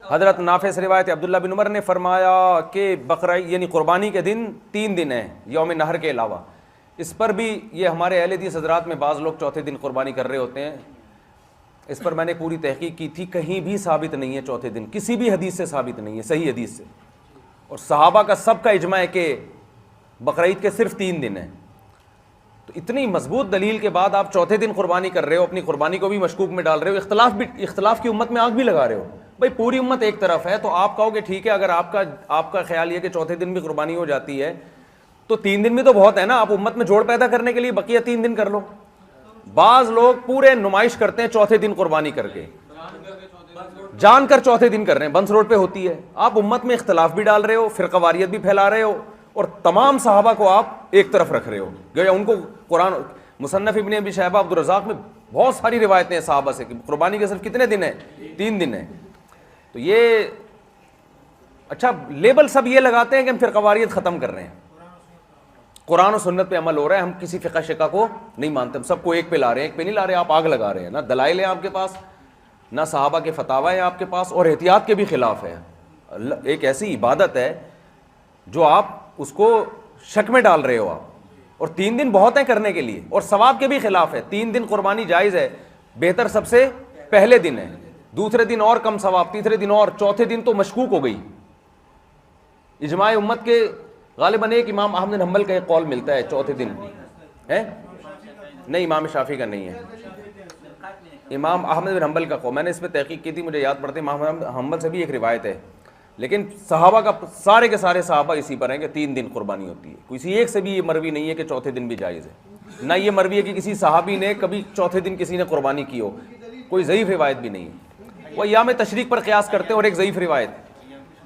حضرت نافع سے روایت عبداللہ بن عمر نے فرمایا کہ بقرعید یعنی قربانی کے دن 3 دن ہیں یوم نحر کے علاوہ. اس پر بھی یہ ہمارے اہل حدیث حضرات میں بعض لوگ چوتھے دن قربانی کر رہے ہوتے ہیں. اس پر میں نے پوری تحقیق کی تھی، کہیں بھی ثابت نہیں ہے چوتھے دن، کسی بھی حدیث سے ثابت نہیں ہے، صحیح حدیث سے. اور صحابہ کا سب کا اجماع ہے کہ بقرعید کے صرف 3 دن ہیں. تو اتنی مضبوط دلیل کے بعد آپ چوتھے دن قربانی کر رہے ہو، اپنی قربانی کو بھی مشکوک میں ڈال رہے ہو، اختلاف کی امت میں آگ بھی لگا رہے ہو. بھائی پوری امت ایک طرف ہے تو آپ کہو کہ ٹھیک ہے، اگر آپ کا خیال یہ کہ چوتھے دن بھی قربانی ہو جاتی ہے تو 3 دن بھی تو بہت ہے نا. آپ امت میں جوڑ پیدا کرنے کے لیے بقیہ 3 دن کر لو. بعض لوگ پورے نمائش کرتے ہیں چوتھے دن قربانی کر کے، جان کر چوتھے دن کر رہے ہیں، بنس روڈ پہ ہوتی ہے. آپ امت میں اختلاف بھی ڈال رہے ہو، فرقہ واریت بھی پھیلا رہے ہو، اور تمام صحابہ کو آپ ایک طرف رکھ رہے ہو. گویا ان کو قرآن مصنف ابن ابی شیبہ عبدالرزاق میں بہت ساری روایتیں ہیں صحابہ سے کہ قربانی کے صرف کتنے دن ہیں؟ 3 دن ہیں. تو یہ اچھا لیبل سب یہ لگاتے ہیں کہ ہم فرقہ واریت ختم کر رہے ہیں، قرآن و سنت پہ عمل ہو رہا ہے، ہم کسی فقہ شقہ کو نہیں مانتے، ہم سب کو ایک پہ لا رہے ہیں. ایک پہ نہیں لا رہے، آپ آگ لگا رہے ہیں. نہ دلائل ہیں آپ کے پاس، نہ صحابہ کے فتاوی ہیں آپ کے پاس، اور احتیاط کے بھی خلاف ہے. ایک ایسی عبادت ہے جو آپ اس کو شک میں ڈال رہے ہو آپ. اور 3 دن بہت ہیں کرنے کے لیے، اور ثواب کے بھی خلاف ہے. 3 دن قربانی جائز ہے، بہتر سب سے پہلے دن ہے، دوسرے دن اور کم ثواب، تیسرے دن اور، چوتھے دن تو مشکوک ہو گئی. اجماع امت کے غالباً ایک امام احمد بن حنبل کا ایک قول ملتا ہے چوتھے دن ہے، نہیں امام شافعی کا نہیں ہے، امام احمد بن حنبل کا قول. میں نے اس پہ تحقیق کی تھی، مجھے یاد پڑتے امام احمد بن حنبل سے بھی ایک روایت ہے، لیکن صحابہ کا سارے کے سارے صحابہ اسی پر ہیں کہ 3 دن قربانی ہوتی ہے. کسی ایک سے بھی یہ مروی نہیں ہے کہ چوتھے دن بھی جائز ہے. نہ یہ مروی ہے کہ کسی صحابی نے کبھی چوتھے دن کسی نے قربانی کی ہو. کوئی ضعیف روایت بھی نہیں ہے. وہ ایام تشریق پر قیاس کرتے ہیں، اور ایک ضعیف روایت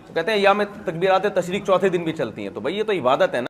تو کہتے ہیں ایام تکبیرات تشریق چوتھے دن بھی چلتی ہیں. تو بھائی یہ تو عبادت ہے نا.